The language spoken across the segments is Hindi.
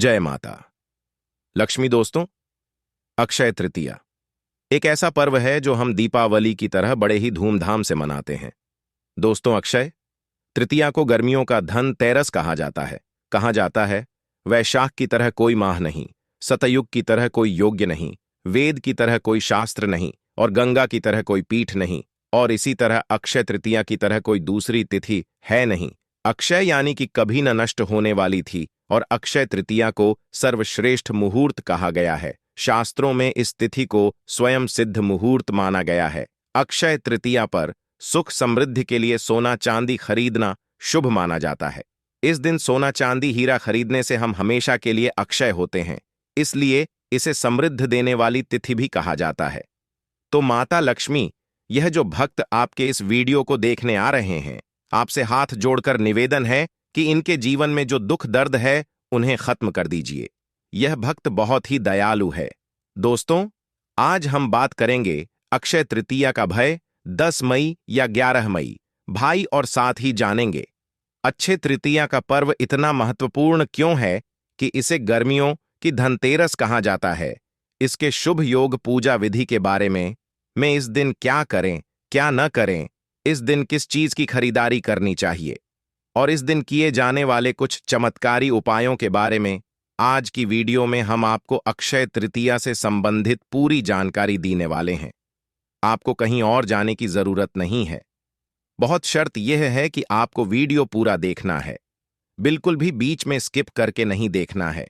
जय माता लक्ष्मी। दोस्तों, अक्षय तृतीया एक ऐसा पर्व है जो हम दीपावली की तरह बड़े ही धूमधाम से मनाते हैं। दोस्तों, अक्षय तृतीया को गर्मियों का धन तेरस कहा जाता है। कहा जाता है वैशाख की तरह कोई माह नहीं, सतयुग की तरह कोई योग्य नहीं, वेद की तरह कोई शास्त्र नहीं और गंगा की तरह कोई पीठ नहीं, और इसी तरह अक्षय तृतीया की तरह कोई दूसरी तिथि है नहीं। अक्षय यानी कि कभी न नष्ट होने वाली थी, और अक्षय तृतीया को सर्वश्रेष्ठ मुहूर्त कहा गया है। शास्त्रों में इस तिथि को स्वयं सिद्ध मुहूर्त माना गया है। अक्षय तृतीया पर सुख समृद्धि के लिए सोना चांदी खरीदना शुभ माना जाता है। इस दिन सोना चांदी हीरा खरीदने से हम हमेशा के लिए अक्षय होते हैं, इसलिए इसे समृद्ध देने वाली तिथि भी कहा जाता है। तो माता लक्ष्मी, यह जो भक्त आपके इस वीडियो को देखने आ रहे हैं, आपसे हाथ जोड़कर निवेदन है कि इनके जीवन में जो दुख दर्द है उन्हें खत्म कर दीजिए। यह भक्त बहुत ही दयालु है। दोस्तों, आज हम बात करेंगे अक्षय तृतीया का भय 10 मई या 11 मई, भाई, और साथ ही जानेंगे अक्षय तृतीया का पर्व इतना महत्वपूर्ण क्यों है कि इसे गर्मियों की धनतेरस कहा जाता है। इसके शुभ योग पूजा विधि के बारे में इस दिन क्या करें क्या न करें, इस दिन किस चीज की खरीदारी करनी चाहिए, और इस दिन किए जाने वाले कुछ चमत्कारी उपायों के बारे में आज की वीडियो में हम आपको अक्षय तृतीया से संबंधित पूरी जानकारी देने वाले हैं। आपको कहीं और जाने की जरूरत नहीं है। बहुत शर्त यह है कि आपको वीडियो पूरा देखना है, बिल्कुल भी बीच में स्किप करके नहीं देखना है,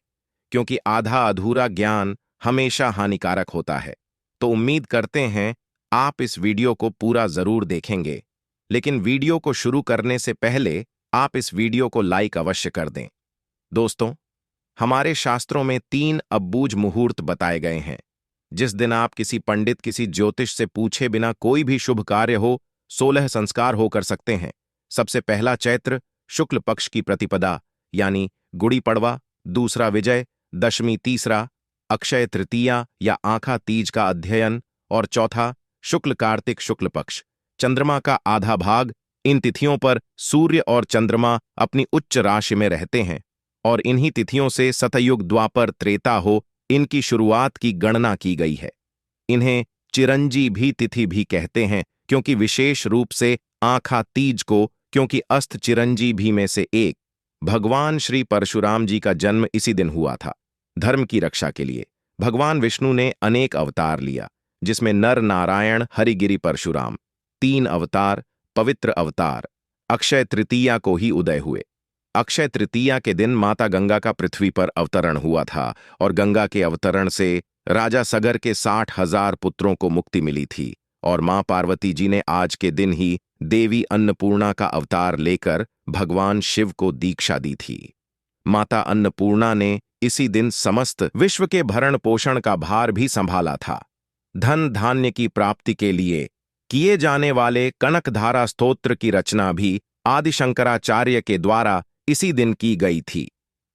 क्योंकि आधा अधूरा ज्ञान हमेशा हानिकारक होता है। तो उम्मीद करते हैं आप इस वीडियो को पूरा जरूर देखेंगे, लेकिन वीडियो को शुरू करने से पहले आप इस वीडियो को लाइक अवश्य कर दें। दोस्तों, हमारे शास्त्रों में 3 अब्बूझ मुहूर्त बताए गए हैं, जिस दिन आप किसी पंडित, किसी ज्योतिष से पूछे बिना कोई भी शुभ कार्य हो, 16 संस्कार हो कर सकते हैं। सबसे पहला चैत्र शुक्ल पक्ष की प्रतिपदा यानी गुड़ी पड़वा, दूसरा विजय दशमी, तीसरा अक्षय तृतीया या आँखा तीज का अध्ययन, और चौथा शुक्ल कार्तिक शुक्ल पक्ष, चंद्रमा का आधा भाग। इन तिथियों पर सूर्य और चंद्रमा अपनी उच्च राशि में रहते हैं, और इन्हीं तिथियों से सतयुग, द्वापर, त्रेता हो, इनकी शुरुआत की गणना की गई है। इन्हें चिरंजी भी तिथि भी कहते हैं, क्योंकि विशेष रूप से आँखा तीज को, क्योंकि अस्त चिरंजी भी में से एक भगवान श्री परशुराम जी का जन्म इसी दिन हुआ था। धर्म की रक्षा के लिए भगवान विष्णु ने अनेक अवतार लिया, जिसमें नर नारायण, हरिगिरि, परशुराम, 3 अवतार, पवित्र अवतार अक्षय तृतीया को ही उदय हुए। अक्षय तृतीया के दिन माता गंगा का पृथ्वी पर अवतरण हुआ था, और गंगा के अवतरण से राजा सगर के 60,000 पुत्रों को मुक्ति मिली थी, और मां पार्वती जी ने आज के दिन ही देवी अन्नपूर्णा का अवतार लेकर भगवान शिव को दीक्षा दी थी। माता अन्नपूर्णा ने इसी दिन समस्त विश्व के भरण पोषण का भार भी संभाला था। धन धान्य की प्राप्ति के लिए किए जाने वाले कनकधारा स्तोत्र की रचना भी आदि शंकराचार्य के द्वारा इसी दिन की गई थी।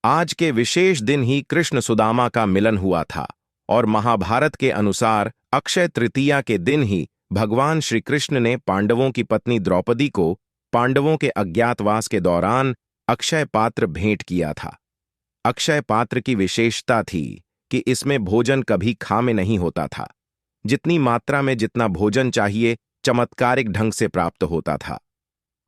आज के विशेष दिन ही कृष्ण सुदामा का मिलन हुआ था, और महाभारत के अनुसार अक्षय तृतीया के दिन ही भगवान श्री कृष्ण ने पांडवों की पत्नी द्रौपदी को पांडवों के अज्ञातवास के दौरान अक्षय पात्र भेंट किया था। अक्षय पात्र की विशेषता थी कि इसमें भोजन कभी खामे नहीं होता था। जितनी मात्रा में जितना भोजन चाहिए, चमत्कारिक ढंग से प्राप्त होता था।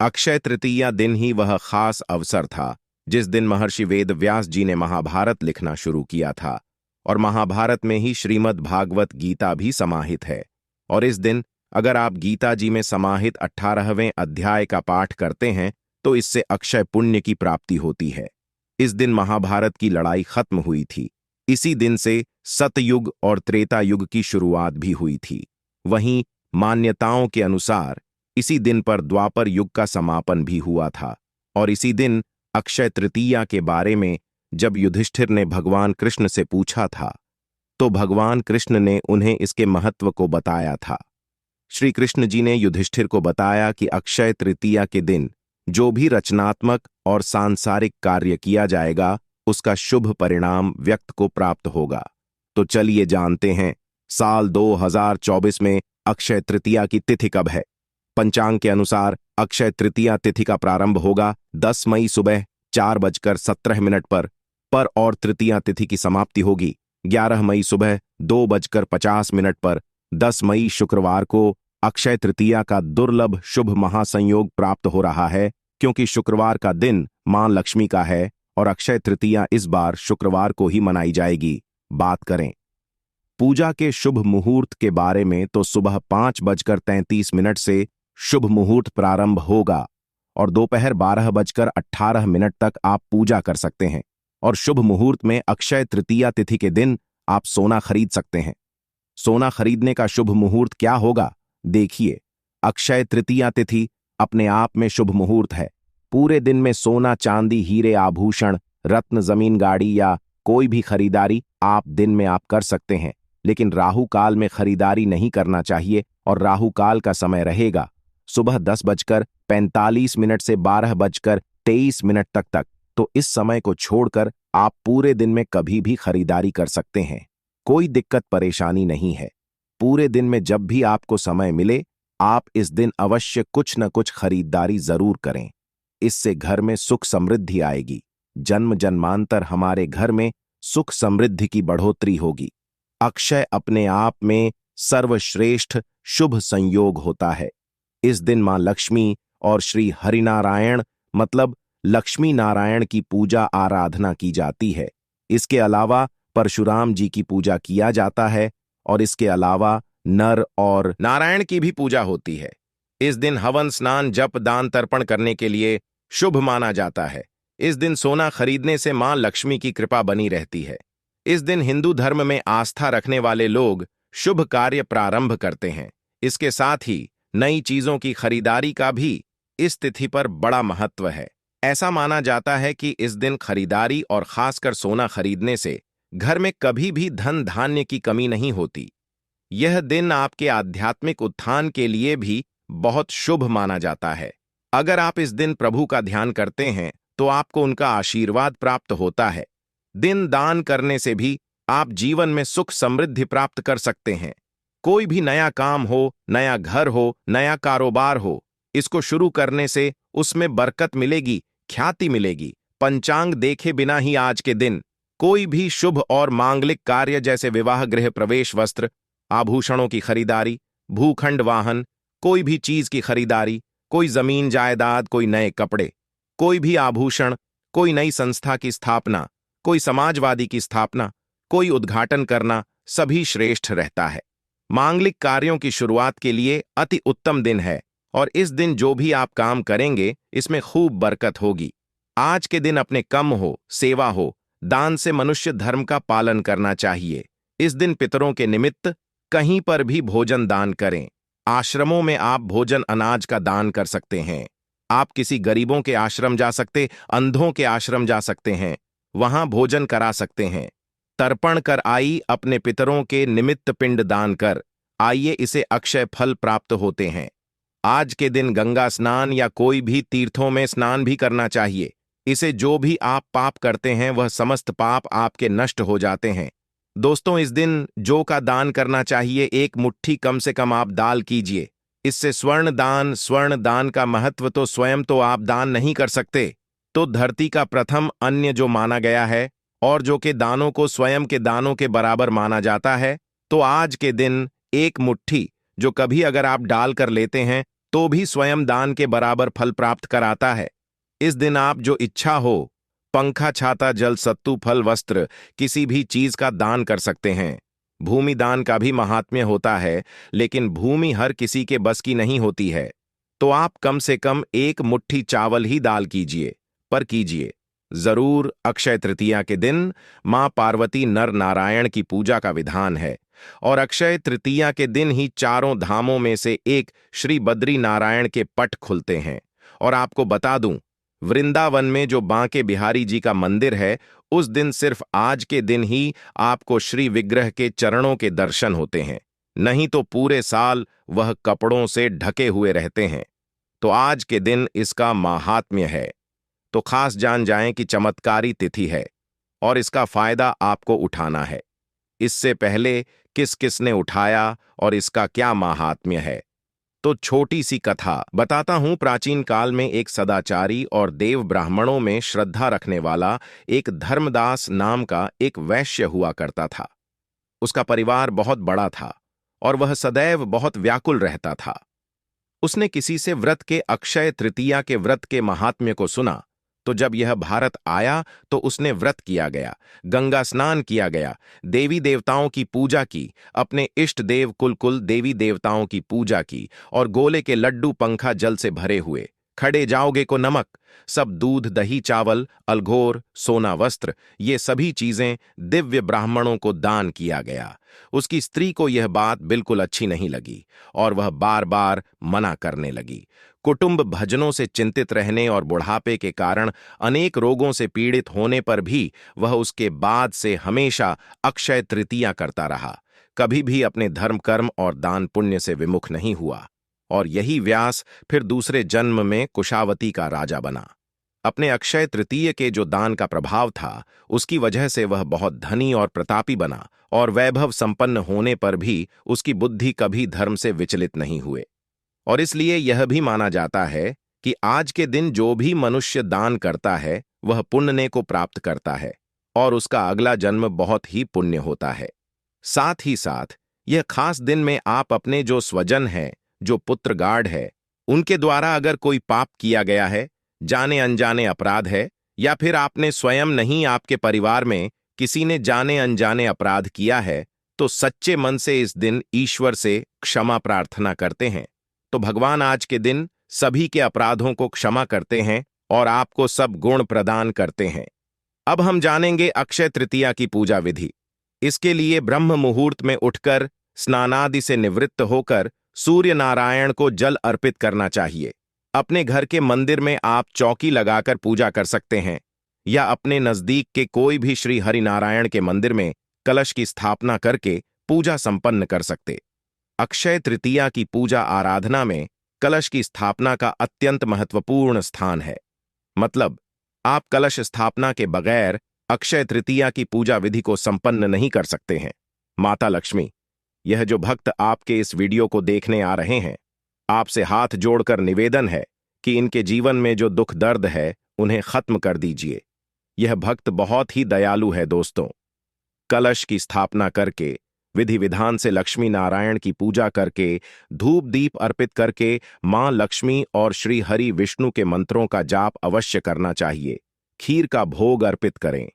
अक्षय तृतीया दिन ही वह खास अवसर था जिस दिन महर्षि वेद व्यास जी ने महाभारत लिखना शुरू किया था, और महाभारत में ही श्रीमद् भागवत गीता भी समाहित है। और इस दिन अगर आप गीता जी में समाहित 18वें अध्याय का पाठ करते हैं तो इससे अक्षय पुण्य की प्राप्ति होती है। इस दिन महाभारत की लड़ाई खत्म हुई थी। इसी दिन से सतयुग और त्रेता युग की शुरुआत भी हुई थी। वहीं मान्यताओं के अनुसार इसी दिन पर द्वापर युग का समापन भी हुआ था। और इसी दिन अक्षय तृतीया के बारे में जब युधिष्ठिर ने भगवान कृष्ण से पूछा था, तो भगवान कृष्ण ने उन्हें इसके महत्व को बताया था। श्री कृष्ण जी ने युधिष्ठिर को बताया कि अक्षय तृतीया के दिन जो भी रचनात्मक और सांसारिक कार्य किया जाएगा, उसका शुभ परिणाम व्यक्ति को प्राप्त होगा। तो चलिए जानते हैं साल 2024 में अक्षय तृतीया की तिथि कब है। पंचांग के अनुसार अक्षय तृतीया तिथि का प्रारंभ होगा 10 मई सुबह 4:17 पर पर और तृतीया तिथि की समाप्ति होगी 11 मई सुबह 2:50 पर। 10 मई शुक्रवार को अक्षय तृतीया का दुर्लभ शुभ महासंयोग प्राप्त हो रहा है, क्योंकि शुक्रवार का दिन मां लक्ष्मी का है और अक्षय तृतीया इस बार शुक्रवार को ही मनाई जाएगी। बात करें पूजा के शुभ मुहूर्त के बारे में तो सुबह 5:33 से शुभ मुहूर्त प्रारंभ होगा और दोपहर 12:18 तक आप पूजा कर सकते हैं। और शुभ मुहूर्त में अक्षय तृतीया तिथि के दिन आप सोना खरीद सकते हैं। सोना खरीदने का शुभ मुहूर्त क्या होगा, देखिए। अक्षय तृतीया तिथि अपने आप में शुभ मुहूर्त है। पूरे दिन में सोना, चांदी, हीरे, आभूषण, रत्न, जमीन, गाड़ी या कोई भी खरीदारी आप दिन में आप कर सकते हैं, लेकिन राहु काल में खरीदारी नहीं करना चाहिए। और राहु काल का समय रहेगा सुबह 10:45 से 12:23 तक। तो इस समय को छोड़कर आप पूरे दिन में कभी भी खरीदारी कर सकते हैं, कोई दिक्कत परेशानी नहीं है। पूरे दिन में जब भी आपको समय मिले आप इस दिन अवश्य कुछ न कुछ खरीदारी जरूर करें। इससे घर में सुख समृद्धि आएगी। जन्म जन्मांतर हमारे घर में सुख समृद्धि की बढ़ोतरी होगी। अक्षय अपने आप में सर्वश्रेष्ठ शुभ संयोग होता है। इस दिन मां लक्ष्मी और श्री हरिनारायण मतलब लक्ष्मी नारायण की पूजा आराधना की जाती है। इसके अलावा परशुराम जी की पूजा किया जाता है और इसके अलावा नर और नारायण की भी पूजा होती है। इस दिन हवन, स्नान, जप, दान, तर्पण करने के लिए शुभ माना जाता है। इस दिन सोना खरीदने से मां लक्ष्मी की कृपा बनी रहती है। इस दिन हिंदू धर्म में आस्था रखने वाले लोग शुभ कार्य प्रारंभ करते हैं। इसके साथ ही नई चीजों की खरीदारी का भी इस तिथि पर बड़ा महत्व है। ऐसा माना जाता है कि इस दिन खरीदारी और खासकर सोना खरीदने से घर में कभी भी धन धान्य की कमी नहीं होती। यह दिन आपके आध्यात्मिक उत्थान के लिए भी बहुत शुभ माना जाता है। अगर आप इस दिन प्रभु का ध्यान करते हैं तो आपको उनका आशीर्वाद प्राप्त होता है। दिन दान करने से भी आप जीवन में सुख समृद्धि प्राप्त कर सकते हैं। कोई भी नया काम हो, नया घर हो, नया कारोबार हो, इसको शुरू करने से उसमें बरकत मिलेगी, ख्याति मिलेगी। पंचांग देखे बिना ही आज के दिन कोई भी शुभ और मांगलिक कार्य जैसे विवाह, गृह प्रवेश, वस्त्र, आभूषणों की खरीदारी, भूखंड, वाहन, कोई भी चीज की खरीदारी, कोई जमीन जायदाद, कोई नए कपड़े, कोई भी आभूषण, कोई नई संस्था की स्थापना, कोई समाजवादी की स्थापना, कोई उद्घाटन करना सभी श्रेष्ठ रहता है। मांगलिक कार्यों की शुरुआत के लिए अति उत्तम दिन है और इस दिन जो भी आप काम करेंगे इसमें खूब बरकत होगी। आज के दिन अपने कर्म हो, सेवा हो, दान से मनुष्य धर्म का पालन करना चाहिए। इस दिन पितरों के निमित्त कहीं पर भी भोजन दान करें। आश्रमों में आप भोजन अनाज का दान कर सकते हैं। आप किसी गरीबों के आश्रम जा सकते, अंधों के आश्रम जा सकते हैं, वहां भोजन करा सकते हैं। तर्पण कर आई अपने पितरों के निमित्त पिंड दान कर आइए, इसे अक्षय फल प्राप्त होते हैं। आज के दिन गंगा स्नान या कोई भी तीर्थों में स्नान भी करना चाहिए। इसे जो भी आप पाप करते हैं वह समस्त पाप आपके नष्ट हो जाते हैं। दोस्तों, इस दिन जौ का दान करना चाहिए। 1 मुट्ठी कम से कम आप दाल कीजिए। इससे स्वर्ण दान का महत्व तो स्वयं तो आप दान नहीं कर सकते, तो धरती का प्रथम अन्न जो माना गया है और जो के दानों को स्वयं के दानों के बराबर माना जाता है, तो आज के दिन 1 मुट्ठी जो कभी अगर आप डाल कर लेते हैं तो भी स्वयं दान के बराबर फल प्राप्त कराता है। इस दिन आप जो इच्छा हो, पंखा, छाता, जल, सत्तू, फल, वस्त्र, किसी भी चीज का दान कर सकते हैं। भूमि दान का भी महात्म्य होता है, लेकिन भूमि हर किसी के बस की नहीं होती है, तो आप कम से कम 1 मुट्ठी चावल ही दाल कीजिए, पर कीजिए जरूर। अक्षय तृतीया के दिन मां पार्वती नर नारायण की पूजा का विधान है और अक्षय तृतीया के दिन ही चारों धामों में से एक श्री बद्री नारायण के पट खुलते हैं। और आपको बता दूं, वृंदावन में जो बांके बिहारी जी का मंदिर है, उस दिन सिर्फ आज के दिन ही आपको श्री विग्रह के चरणों के दर्शन होते हैं, नहीं तो पूरे साल वह कपड़ों से ढके हुए रहते हैं। तो आज के दिन इसका माहात्म्य है, तो खास जान जाएं कि चमत्कारी तिथि है और इसका फायदा आपको उठाना है। इससे पहले किस किस ने उठाया और इसका क्या माहात्म्य है, तो छोटी सी कथा बताता हूं। प्राचीन काल में एक सदाचारी और देव ब्राह्मणों में श्रद्धा रखने वाला एक धर्मदास नाम का एक वैश्य हुआ करता था। उसका परिवार बहुत बड़ा था और वह सदैव बहुत व्याकुल रहता था। उसने किसी से व्रत के अक्षय तृतीया के व्रत के महात्म्य को सुना, तो जब यह भारत आया तो उसने व्रत किया गया, गंगा स्नान किया गया, देवी देवताओं की पूजा की, अपने इष्ट देव कुल देवी देवताओं की पूजा की और गोले के लड्डू पंखा जल से भरे हुए, खड़े जाओगे को नमक, सब दूध दही चावल अलघोर सोना वस्त्र, ये सभी चीजें दिव्य ब्राह्मणों को दान किया गया। उसकी स्त्री को यह बात बिल्कुल अच्छी नहीं लगी और वह बार बार मना करने लगी। कुटुंब भजनों से चिंतित रहने और बुढ़ापे के कारण अनेक रोगों से पीड़ित होने पर भी वह उसके बाद से हमेशा अक्षय तृतीया करता रहा, कभी भी अपने धर्म कर्म और दान पुण्य से विमुख नहीं हुआ। और यही व्यास फिर दूसरे जन्म में कुशावती का राजा बना। अपने अक्षय तृतीय के जो दान का प्रभाव था, उसकी वजह से वह बहुत धनी और प्रतापी बना और वैभव संपन्न होने पर भी उसकी बुद्धि कभी धर्म से विचलित नहीं हुए। और इसलिए यह भी माना जाता है कि आज के दिन जो भी मनुष्य दान करता है वह पुण्य को प्राप्त करता है और उसका अगला जन्म बहुत ही पुण्य होता है। साथ ही साथ यह खास दिन में आप अपने जो स्वजन हैं, जो पुत्र गाढ़ है, उनके द्वारा अगर कोई पाप किया गया है, जाने अनजाने अपराध है, या फिर आपने स्वयं नहीं आपके परिवार में किसी ने जाने अनजाने अपराध किया है, तो सच्चे मन से इस दिन ईश्वर से क्षमा प्रार्थना करते हैं, तो भगवान आज के दिन सभी के अपराधों को क्षमा करते हैं और आपको सब गुण प्रदान करते हैं। अब हम जानेंगे अक्षय तृतीया की पूजा विधि। इसके लिए ब्रह्म मुहूर्त में उठकर स्नानादि से निवृत्त होकर सूर्य नारायण को जल अर्पित करना चाहिए। अपने घर के मंदिर में आप चौकी लगाकर पूजा कर सकते हैं या अपने नजदीक के कोई भी श्री हरिनारायण के मंदिर में कलश की स्थापना करके पूजा संपन्न कर सकते। अक्षय तृतीया की पूजा आराधना में कलश की स्थापना का अत्यंत महत्वपूर्ण स्थान है। मतलब आप कलश स्थापना के बगैर अक्षय तृतीया की पूजा विधि को संपन्न नहीं कर सकते हैं। माता लक्ष्मी, यह जो भक्त आपके इस वीडियो को देखने आ रहे हैं, आपसे हाथ जोड़कर निवेदन है कि इनके जीवन में जो दुख दर्द है उन्हें खत्म कर दीजिए। यह भक्त बहुत ही दयालु है दोस्तों। कलश की स्थापना करके, विधि विधान से लक्ष्मी नारायण की पूजा करके, धूप दीप अर्पित करके मां लक्ष्मी और श्री हरि विष्णु के मंत्रों का जाप अवश्य करना चाहिए। खीर का भोग अर्पित करें।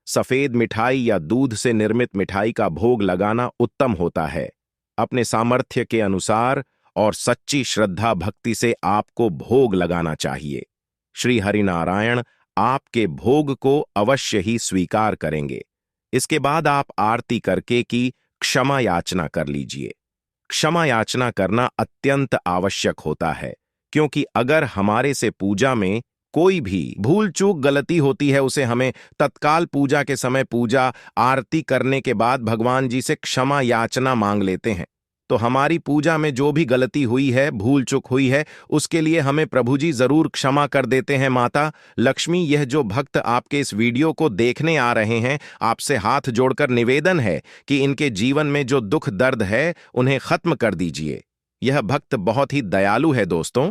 सफेद मिठाई या दूध से निर्मित मिठाई का भोग लगाना उत्तम होता है। अपने सामर्थ्य के अनुसार और सच्ची श्रद्धा भक्ति से आपको भोग लगाना चाहिए। श्री हरिनारायण आपके भोग को अवश्य ही स्वीकार करेंगे। इसके बाद आप आरती करके की क्षमा याचना कर लीजिए। क्षमा याचना करना अत्यंत आवश्यक होता है, क्योंकि अगर हमारे से पूजा में कोई भी भूल चूक गलती होती है, उसे हमें तत्काल पूजा के समय पूजा आरती करने के बाद भगवान जी से क्षमा याचना मांग लेते हैं। तो हमारी पूजा में जो भी गलती हुई है, भूल चूक हुई है, उसके लिए हमें प्रभु जी जरूर क्षमा कर देते हैं। माता लक्ष्मी, यह जो भक्त आपके इस वीडियो को देखने आ रहे हैं, आपसे हाथ जोड़कर निवेदन है कि इनके जीवन में जो दुख दर्द है उन्हें खत्म कर दीजिए। यह भक्त बहुत ही दयालु है दोस्तों।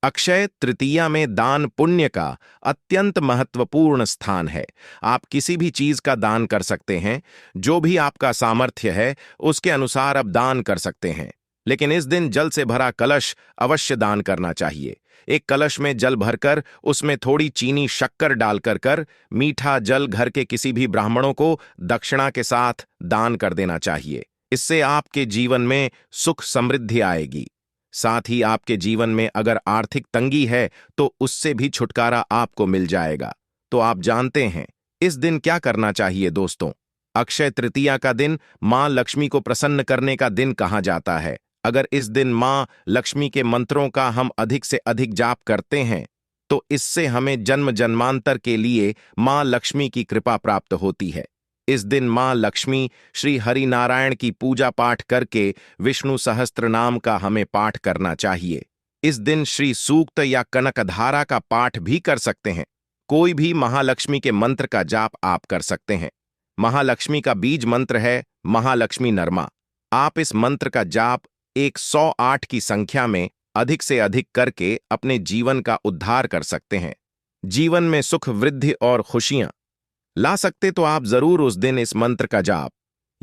अक्षय तृतीया में दान पुण्य का अत्यंत महत्वपूर्ण स्थान है। आप किसी भी चीज का दान कर सकते हैं, जो भी आपका सामर्थ्य है उसके अनुसार आप दान कर सकते हैं, लेकिन इस दिन जल से भरा कलश अवश्य दान करना चाहिए। एक कलश में जल भरकर उसमें थोड़ी चीनी शक्कर डालकर कर मीठा जल घर के किसी भी ब्राह्मणों को दक्षिणा के साथ दान कर देना चाहिए। इससे आपके जीवन में सुख समृद्धि आएगी। साथ ही आपके जीवन में अगर आर्थिक तंगी है तो उससे भी छुटकारा आपको मिल जाएगा। तो आप जानते हैं इस दिन क्या करना चाहिए दोस्तों। अक्षय तृतीया का दिन मां लक्ष्मी को प्रसन्न करने का दिन कहा जाता है। अगर इस दिन मां लक्ष्मी के मंत्रों का हम अधिक से अधिक जाप करते हैं तो इससे हमें जन्म जन्मांतर के लिए मां लक्ष्मी की कृपा प्राप्त होती है। इस दिन मां लक्ष्मी श्री हरि नारायण की पूजा पाठ करके विष्णु सहस्त्र नाम का हमें पाठ करना चाहिए। इस दिन श्री सूक्त या कनकधारा का पाठ भी कर सकते हैं। कोई भी महालक्ष्मी के मंत्र का जाप आप कर सकते हैं। महालक्ष्मी का बीज मंत्र है महालक्ष्मी नरमा। आप इस मंत्र का जाप 108 की संख्या में अधिक से अधिक करके अपने जीवन का उद्धार कर सकते हैं। जीवन में सुख, वृद्धि और खुशियां ला सकते तो आप जरूर उस दिन इस मंत्र का जाप,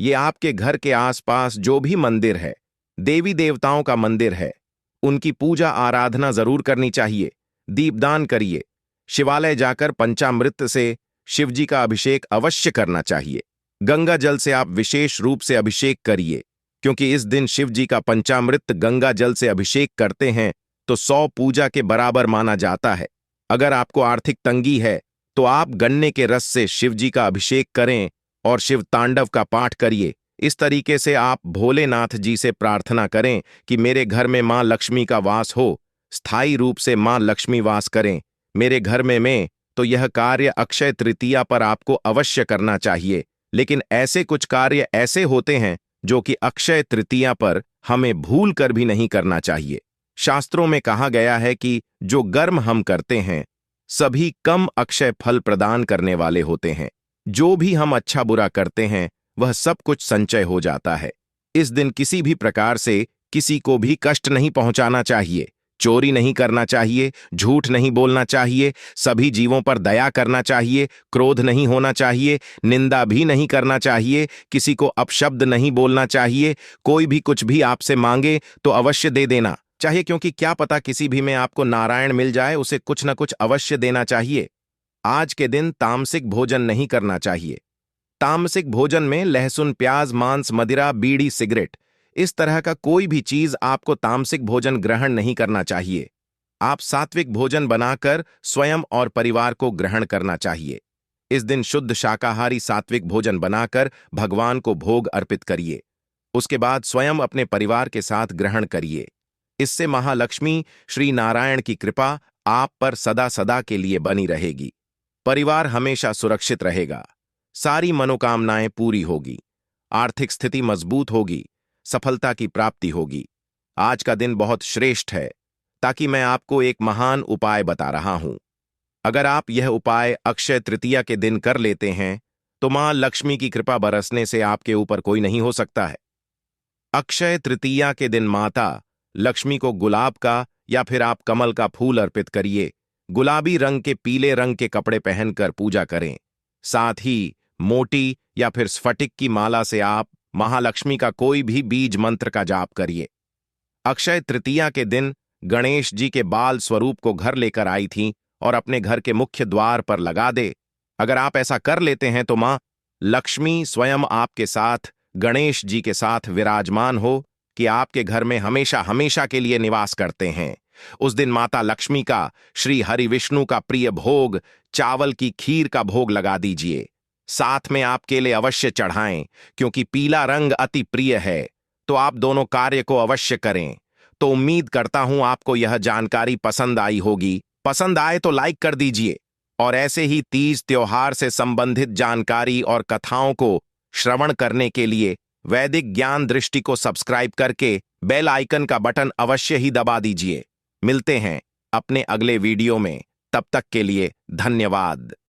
ये आपके घर के आसपास जो भी मंदिर है, देवी देवताओं का मंदिर है, उनकी पूजा आराधना जरूर करनी चाहिए। दीपदान करिए। शिवालय जाकर पंचामृत से शिवजी का अभिषेक अवश्य करना चाहिए। गंगा जल से आप विशेष रूप से अभिषेक करिए, क्योंकि इस दिन शिवजी का पंचामृत गंगा जल से अभिषेक करते हैं तो 100 पूजा के बराबर माना जाता है। अगर आपको आर्थिक तंगी है तो आप गन्ने के रस से शिवजी का अभिषेक करें और शिव तांडव का पाठ करिए। इस तरीके से आप भोलेनाथ जी से प्रार्थना करें कि मेरे घर में मां लक्ष्मी का वास हो, स्थायी रूप से मां लक्ष्मी वास करें मेरे घर में। तो यह कार्य अक्षय तृतीया पर आपको अवश्य करना चाहिए। लेकिन ऐसे कुछ कार्य ऐसे होते हैं जो कि अक्षय तृतीया पर हमें भूल कर भी नहीं करना चाहिए। शास्त्रों में कहा गया है कि जो कर्म हम करते हैं सभी कम अक्षय फल प्रदान करने वाले होते हैं। जो भी हम अच्छा बुरा करते हैं वह सब कुछ संचय हो जाता है। इस दिन किसी भी प्रकार से किसी को भी कष्ट नहीं पहुंचाना चाहिए, चोरी नहीं करना चाहिए, झूठ नहीं बोलना चाहिए, सभी जीवों पर दया करना चाहिए, क्रोध नहीं होना चाहिए, निंदा भी नहीं करना चाहिए, किसी को अपशब्द नहीं बोलना चाहिए। कोई भी कुछ भी आपसे मांगे तो अवश्य दे देना चाहिए, क्योंकि क्या पता किसी भी में आपको नारायण मिल जाए, उसे कुछ न कुछ अवश्य देना चाहिए। आज के दिन तामसिक भोजन नहीं करना चाहिए। तामसिक भोजन में लहसुन, प्याज, मांस, मदिरा, बीड़ी, सिगरेट, इस तरह का कोई भी चीज आपको तामसिक भोजन ग्रहण नहीं करना चाहिए। आप सात्विक भोजन बनाकर स्वयं और परिवार को ग्रहण करना चाहिए। इस दिन शुद्ध शाकाहारी सात्विक भोजन बनाकर भगवान को भोग अर्पित करिए। उसके बाद स्वयं अपने परिवार के साथ ग्रहण करिए। इससे महालक्ष्मी श्री नारायण की कृपा आप पर सदा सदा के लिए बनी रहेगी। परिवार हमेशा सुरक्षित रहेगा, सारी मनोकामनाएं पूरी होगी, आर्थिक स्थिति मजबूत होगी, सफलता की प्राप्ति होगी। आज का दिन बहुत श्रेष्ठ है, ताकि मैं आपको एक महान उपाय बता रहा हूं। अगर आप यह उपाय अक्षय तृतीया के दिन कर लेते हैं तो मां लक्ष्मी की कृपा बरसने से आपके ऊपर कोई नहीं हो सकता है। अक्षय तृतीया के दिन माता लक्ष्मी को गुलाब का या फिर आप कमल का फूल अर्पित करिए। गुलाबी रंग के पीले रंग के कपड़े पहनकर पूजा करें। साथ ही मोटी या फिर स्फटिक की माला से आप महालक्ष्मी का कोई भी बीज मंत्र का जाप करिए। अक्षय तृतीया के दिन गणेश जी के बाल स्वरूप को घर लेकर आई थीं और अपने घर के मुख्य द्वार पर लगा दे। अगर आप ऐसा कर लेते हैं तो मां लक्ष्मी स्वयं आपके साथ गणेश जी के साथ विराजमान हो कि आपके घर में हमेशा हमेशा के लिए निवास करते हैं। उस दिन माता लक्ष्मी का श्री हरि विष्णु का प्रिय भोग चावल की खीर का भोग लगा दीजिए। साथ में आप केले अवश्य चढ़ाएं, क्योंकि पीला रंग अति प्रिय है। तो आप दोनों कार्य को अवश्य करें। तो उम्मीद करता हूं आपको यह जानकारी पसंद आई होगी। पसंद आए तो लाइक कर दीजिए और ऐसे ही तीज त्योहार से संबंधित जानकारी और कथाओं को श्रवण करने के लिए वैदिक ज्ञान दृष्टि को सब्सक्राइब करके बेल आइकन का बटन अवश्य ही दबा दीजिए। मिलते हैं अपने अगले वीडियो में, तब तक के लिए धन्यवाद।